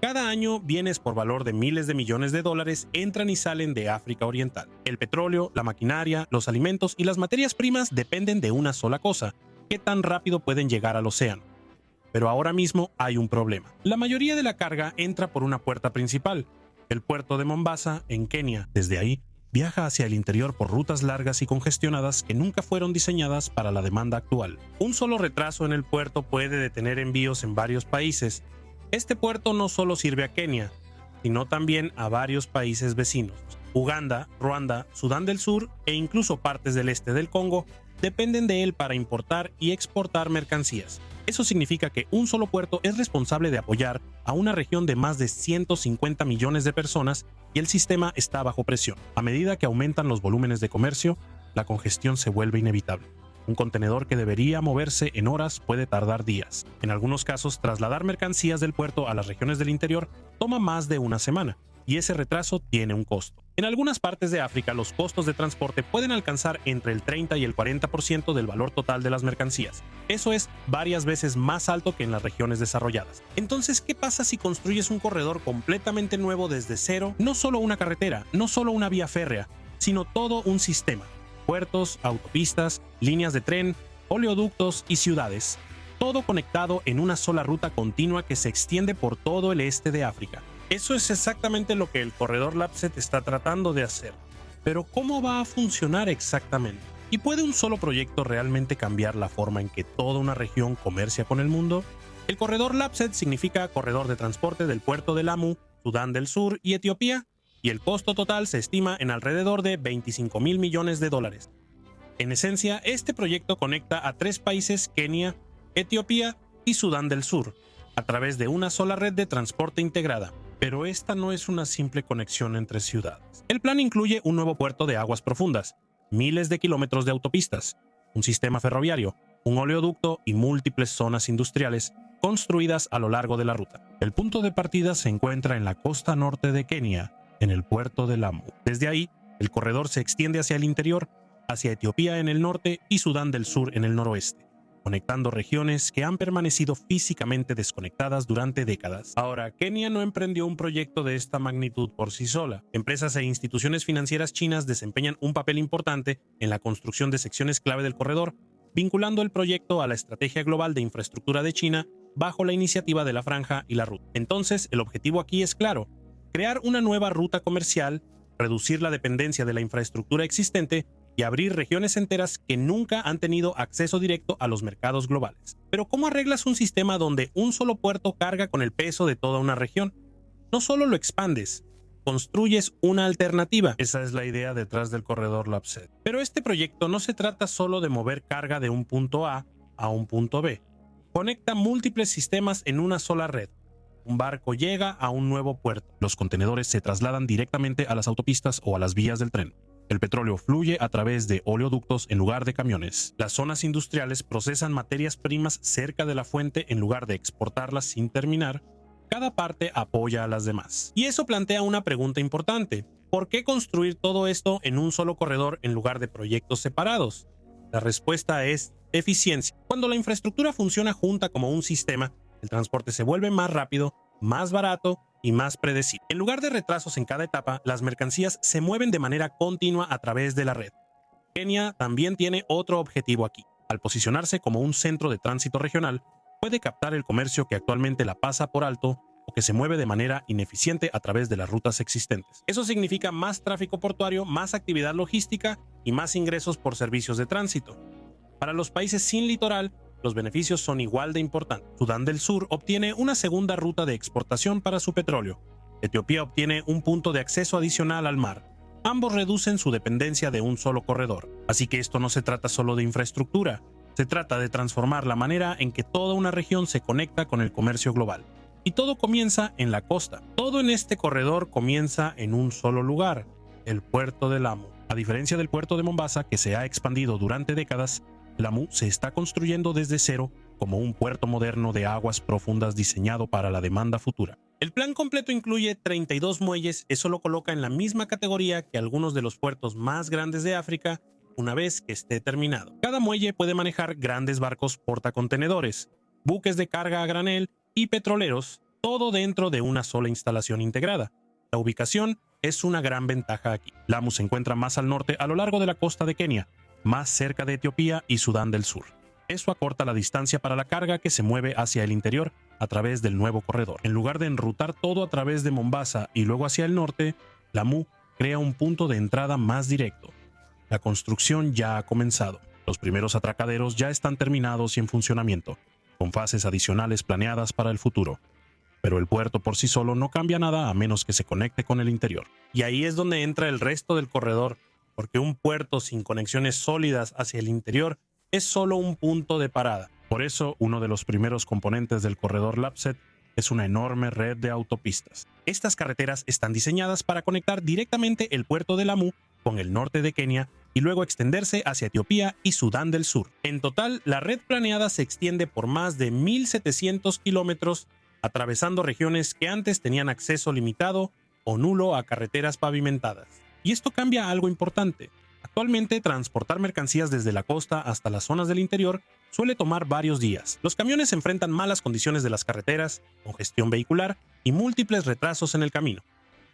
Cada año, bienes por valor de miles de millones de dólares entran y salen de África Oriental. El petróleo, la maquinaria, los alimentos y las materias primas dependen de una sola cosa: qué tan rápido pueden llegar al océano. Pero ahora mismo hay un problema. La mayoría de la carga entra por una puerta principal, el puerto de Mombasa, en Kenia. Desde ahí, viaja hacia el interior por rutas largas y congestionadas que nunca fueron diseñadas para la demanda actual. Un solo retraso en el puerto puede detener envíos en varios países. Este puerto no solo sirve a Kenia, sino también a varios países vecinos. Uganda, Ruanda, Sudán del Sur e incluso partes del este del Congo dependen de él para importar y exportar mercancías. Eso significa que un solo puerto es responsable de apoyar a una región de más de 150 millones de personas y el sistema está bajo presión. A medida que aumentan los volúmenes de comercio, la congestión se vuelve inevitable. Un contenedor que debería moverse en horas puede tardar días. En algunos casos, trasladar mercancías del puerto a las regiones del interior toma más de una semana, y ese retraso tiene un costo. En algunas partes de África, los costos de transporte pueden alcanzar entre el 30 y el 40% del valor total de las mercancías. Eso es varias veces más alto que en las regiones desarrolladas. Entonces, ¿qué pasa si construyes un corredor completamente nuevo desde cero? No solo una carretera, no solo una vía férrea, sino todo un sistema. Puertos, autopistas, líneas de tren, oleoductos y ciudades. Todo conectado en una sola ruta continua que se extiende por todo el este de África. Eso es exactamente lo que el corredor Lapset está tratando de hacer. Pero ¿cómo va a funcionar exactamente? ¿Y puede un solo proyecto realmente cambiar la forma en que toda una región comercia con el mundo? El corredor Lapset significa corredor de transporte del puerto de Lamu, Sudán del Sur y Etiopía, y el costo total se estima en alrededor de 25.000 millones de dólares. En esencia, este proyecto conecta a 3 países: Kenia, Etiopía y Sudán del Sur, a través de una sola red de transporte integrada. Pero esta no es una simple conexión entre ciudades. El plan incluye un nuevo puerto de aguas profundas, miles de kilómetros de autopistas, un sistema ferroviario, un oleoducto y múltiples zonas industriales construidas a lo largo de la ruta. El punto de partida se encuentra en la costa norte de Kenia, en el puerto de Lamu. Desde ahí, el corredor se extiende hacia el interior, hacia Etiopía en el norte y Sudán del Sur en el noroeste, conectando regiones que han permanecido físicamente desconectadas durante décadas. Ahora, Kenia no emprendió un proyecto de esta magnitud por sí sola. Empresas e instituciones financieras chinas desempeñan un papel importante en la construcción de secciones clave del corredor, vinculando el proyecto a la estrategia global de infraestructura de China bajo la iniciativa de la Franja y la Ruta. Entonces, el objetivo aquí es claro: crear una nueva ruta comercial, reducir la dependencia de la infraestructura existente y abrir regiones enteras que nunca han tenido acceso directo a los mercados globales. Pero ¿cómo arreglas un sistema donde un solo puerto carga con el peso de toda una región? No solo lo expandes, construyes una alternativa. Esa es la idea detrás del corredor Lapset. Pero este proyecto no se trata solo de mover carga de un punto A un punto B. Conecta múltiples sistemas en una sola red. Un barco llega a un nuevo puerto. Los contenedores se trasladan directamente a las autopistas o a las vías del tren. El petróleo fluye a través de oleoductos en lugar de camiones. Las zonas industriales procesan materias primas cerca de la fuente en lugar de exportarlas sin terminar. Cada parte apoya a las demás. Y eso plantea una pregunta importante: ¿por qué construir todo esto en un solo corredor en lugar de proyectos separados? La respuesta es eficiencia. Cuando la infraestructura funciona junta como un sistema, el transporte se vuelve más rápido, más barato y más predecible. En lugar de retrasos en cada etapa, las mercancías se mueven de manera continua a través de la red. Kenia también tiene otro objetivo aquí. Al posicionarse como un centro de tránsito regional, puede captar el comercio que actualmente la pasa por alto o que se mueve de manera ineficiente a través de las rutas existentes. Eso significa más tráfico portuario, más actividad logística y más ingresos por servicios de tránsito. Para los países sin litoral, los beneficios son igual de importantes. Sudán del Sur obtiene una segunda ruta de exportación para su petróleo. Etiopía obtiene un punto de acceso adicional al mar. Ambos reducen su dependencia de un solo corredor. Así que esto no se trata solo de infraestructura, se trata de transformar la manera en que toda una región se conecta con el comercio global. Y todo comienza en la costa. Todo en este corredor comienza en un solo lugar, el puerto de Lamu. A diferencia del puerto de Mombasa, que se ha expandido durante décadas, Lamu se está construyendo desde cero como un puerto moderno de aguas profundas diseñado para la demanda futura. El plan completo incluye 32 muelles. Eso lo coloca en la misma categoría que algunos de los puertos más grandes de África una vez que esté terminado. Cada muelle puede manejar grandes barcos portacontenedores, buques de carga a granel y petroleros, todo dentro de una sola instalación integrada. La ubicación es una gran ventaja aquí. Lamu se encuentra más al norte a lo largo de la costa de Kenia, más cerca de Etiopía y Sudán del Sur. Eso acorta la distancia para la carga que se mueve hacia el interior a través del nuevo corredor. En lugar de enrutar todo a través de Mombasa y luego hacia el norte, Lamu crea un punto de entrada más directo. La construcción ya ha comenzado. Los primeros atracaderos ya están terminados y en funcionamiento, con fases adicionales planeadas para el futuro. Pero el puerto por sí solo no cambia nada a menos que se conecte con el interior. Y ahí es donde entra el resto del corredor, porque un puerto sin conexiones sólidas hacia el interior es solo un punto de parada. Por eso, uno de los primeros componentes del corredor Lapset es una enorme red de autopistas. Estas carreteras están diseñadas para conectar directamente el puerto de Lamu con el norte de Kenia y luego extenderse hacia Etiopía y Sudán del Sur. En total, la red planeada se extiende por más de 1.700 kilómetros, atravesando regiones que antes tenían acceso limitado o nulo a carreteras pavimentadas. Y esto cambia algo importante. Actualmente, transportar mercancías desde la costa hasta las zonas del interior suele tomar varios días. Los camiones enfrentan malas condiciones de las carreteras, congestión vehicular y múltiples retrasos en el camino.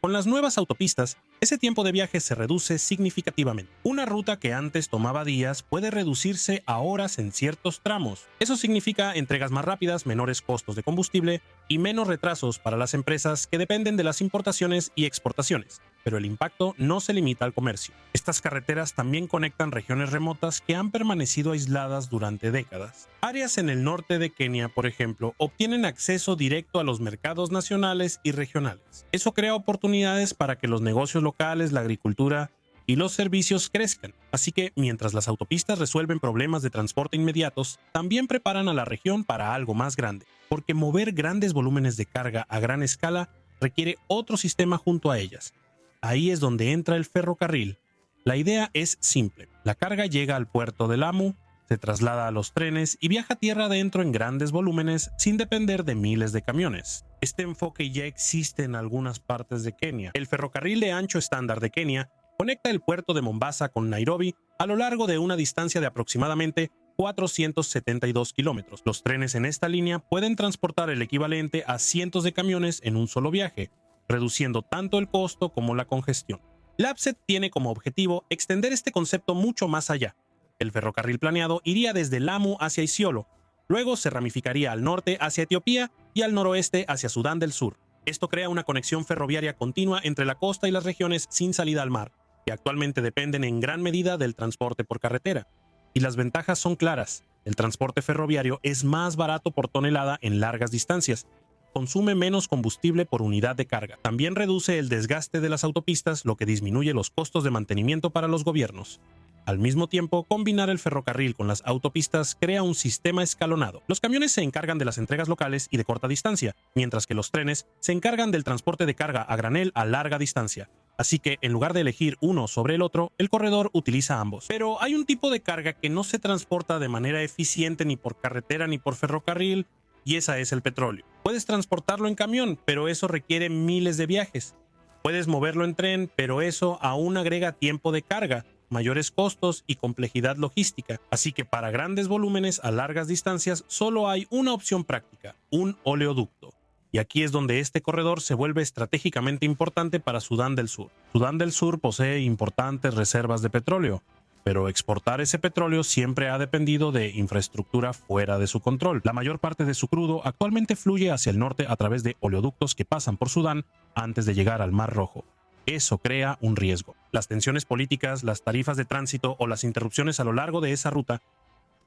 Con las nuevas autopistas, ese tiempo de viaje se reduce significativamente. Una ruta que antes tomaba días puede reducirse a horas en ciertos tramos. Eso significa entregas más rápidas, menores costos de combustible y menos retrasos para las empresas que dependen de las importaciones y exportaciones. Pero el impacto no se limita al comercio. Estas carreteras también conectan regiones remotas que han permanecido aisladas durante décadas. Áreas en el norte de Kenia, por ejemplo, obtienen acceso directo a los mercados nacionales y regionales. Eso crea oportunidades para que los negocios locales, la agricultura y los servicios crezcan. Así que, mientras las autopistas resuelven problemas de transporte inmediatos, también preparan a la región para algo más grande, porque mover grandes volúmenes de carga a gran escala requiere otro sistema junto a ellas. Ahí es donde entra el ferrocarril. La idea es simple. La carga llega al puerto de Lamu, se traslada a los trenes y viaja tierra adentro en grandes volúmenes sin depender de miles de camiones. Este enfoque ya existe en algunas partes de Kenia. El ferrocarril de ancho estándar de Kenia conecta el puerto de Mombasa con Nairobi a lo largo de una distancia de aproximadamente 472 kilómetros. Los trenes en esta línea pueden transportar el equivalente a cientos de camiones en un solo viaje, reduciendo tanto el costo como la congestión. Lapset tiene como objetivo extender este concepto mucho más allá. El ferrocarril planeado iría desde Lamu hacia Isiolo, luego se ramificaría al norte hacia Etiopía y al noroeste hacia Sudán del Sur. Esto crea una conexión ferroviaria continua entre la costa y las regiones sin salida al mar, que actualmente dependen en gran medida del transporte por carretera. Y las ventajas son claras. El transporte ferroviario es más barato por tonelada en largas distancias, consume menos combustible por unidad de carga. También reduce el desgaste de las autopistas, lo que disminuye los costos de mantenimiento para los gobiernos. Al mismo tiempo, combinar el ferrocarril con las autopistas crea un sistema escalonado. Los camiones se encargan de las entregas locales y de corta distancia, mientras que los trenes se encargan del transporte de carga a granel a larga distancia. Así que, en lugar de elegir uno sobre el otro, el corredor utiliza ambos. Pero hay un tipo de carga que no se transporta de manera eficiente ni por carretera ni por ferrocarril, y esa es el petróleo. Puedes transportarlo en camión, pero eso requiere miles de viajes. Puedes moverlo en tren, pero eso aún agrega tiempo de carga, mayores costos y complejidad logística. Así que para grandes volúmenes a largas distancias solo hay una opción práctica, un oleoducto. Y aquí es donde este corredor se vuelve estratégicamente importante para Sudán del Sur. Sudán del Sur posee importantes reservas de petróleo, pero exportar ese petróleo siempre ha dependido de infraestructura fuera de su control. La mayor parte de su crudo actualmente fluye hacia el norte a través de oleoductos que pasan por Sudán antes de llegar al Mar Rojo. Eso crea un riesgo. Las tensiones políticas, las tarifas de tránsito o las interrupciones a lo largo de esa ruta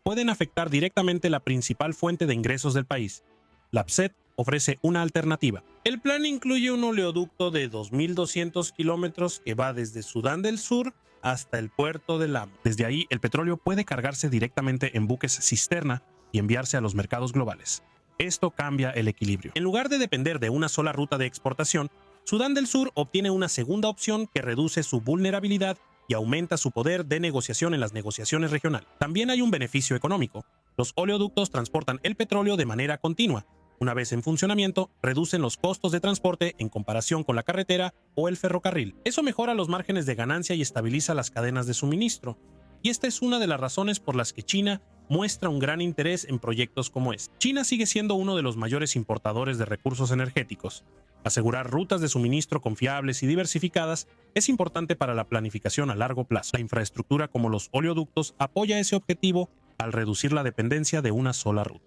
pueden afectar directamente la principal fuente de ingresos del país. Lapset ofrece una alternativa. El plan incluye un oleoducto de 2.200 kilómetros que va desde Sudán del Sur hasta el puerto de Lamu. Desde ahí, el petróleo puede cargarse directamente en buques cisterna y enviarse a los mercados globales. Esto cambia el equilibrio. En lugar de depender de una sola ruta de exportación, Sudán del Sur obtiene una segunda opción que reduce su vulnerabilidad y aumenta su poder de negociación en las negociaciones regionales. También hay un beneficio económico. Los oleoductos transportan el petróleo de manera continua. Una vez en funcionamiento, reducen los costos de transporte en comparación con la carretera o el ferrocarril. Eso mejora los márgenes de ganancia y estabiliza las cadenas de suministro. Y esta es una de las razones por las que China muestra un gran interés en proyectos como este. China sigue siendo uno de los mayores importadores de recursos energéticos. Asegurar rutas de suministro confiables y diversificadas es importante para la planificación a largo plazo. La infraestructura como los oleoductos apoya ese objetivo al reducir la dependencia de una sola ruta.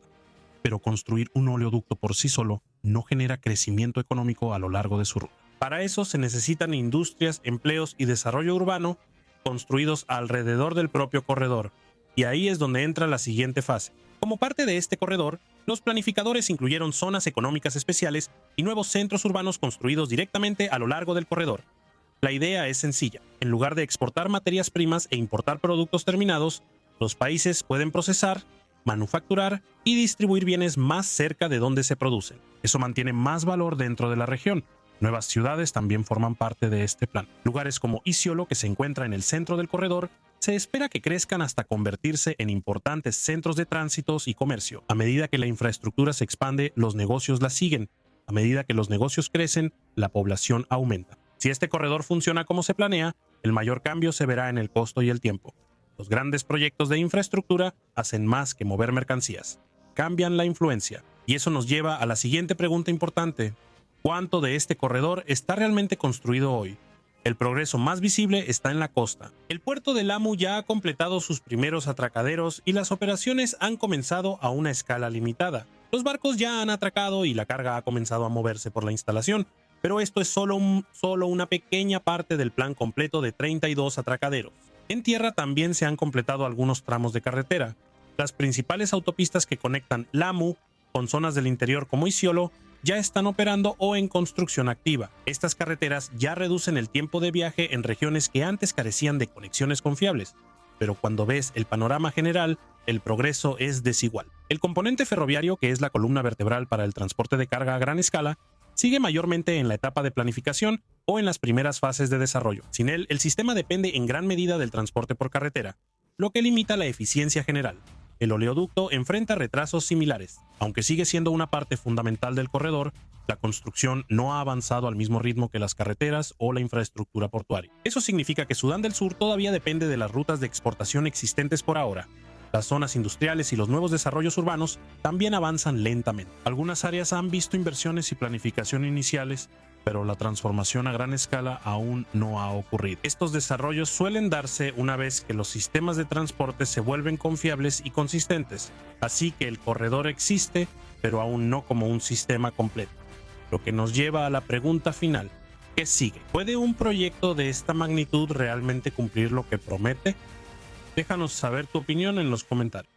Pero construir un oleoducto por sí solo no genera crecimiento económico a lo largo de su ruta. Para eso se necesitan industrias, empleos y desarrollo urbano construidos alrededor del propio corredor. Y ahí es donde entra la siguiente fase. Como parte de este corredor, los planificadores incluyeron zonas económicas especiales y nuevos centros urbanos construidos directamente a lo largo del corredor. La idea es sencilla. En lugar de exportar materias primas e importar productos terminados, los países pueden procesar, manufacturar y distribuir bienes más cerca de donde se producen. Eso mantiene más valor dentro de la región. Nuevas ciudades también forman parte de este plan. Lugares como Isiolo, que se encuentra en el centro del corredor, se espera que crezcan hasta convertirse en importantes centros de tránsitos y comercio. A medida que la infraestructura se expande, los negocios la siguen. A medida que los negocios crecen, la población aumenta. Si este corredor funciona como se planea, el mayor cambio se verá en el costo y el tiempo. Los grandes proyectos de infraestructura hacen más que mover mercancías. Cambian la influencia. Y eso nos lleva a la siguiente pregunta importante. ¿Cuánto de este corredor está realmente construido hoy? El progreso más visible está en la costa. El puerto de Lamu ya ha completado sus primeros atracaderos y las operaciones han comenzado a una escala limitada. Los barcos ya han atracado y la carga ha comenzado a moverse por la instalación, pero esto es solo una pequeña parte del plan completo de 32 atracaderos. En tierra también se han completado algunos tramos de carretera. Las principales autopistas que conectan Lamu con zonas del interior como Isiolo ya están operando o en construcción activa. Estas carreteras ya reducen el tiempo de viaje en regiones que antes carecían de conexiones confiables, pero cuando ves el panorama general, el progreso es desigual. El componente ferroviario, que es la columna vertebral para el transporte de carga a gran escala, sigue mayormente en la etapa de planificación o en las primeras fases de desarrollo. Sin él, el sistema depende en gran medida del transporte por carretera, lo que limita la eficiencia general. El oleoducto enfrenta retrasos similares. Aunque sigue siendo una parte fundamental del corredor, la construcción no ha avanzado al mismo ritmo que las carreteras o la infraestructura portuaria. Eso significa que Sudán del Sur todavía depende de las rutas de exportación existentes por ahora. Las zonas industriales y los nuevos desarrollos urbanos también avanzan lentamente. Algunas áreas han visto inversiones y planificación iniciales, pero la transformación a gran escala aún no ha ocurrido. Estos desarrollos suelen darse una vez que los sistemas de transporte se vuelven confiables y consistentes, así que el corredor existe, pero aún no como un sistema completo. Lo que nos lleva a la pregunta final: ¿qué sigue? ¿Puede un proyecto de esta magnitud realmente cumplir lo que promete? Déjanos saber tu opinión en los comentarios.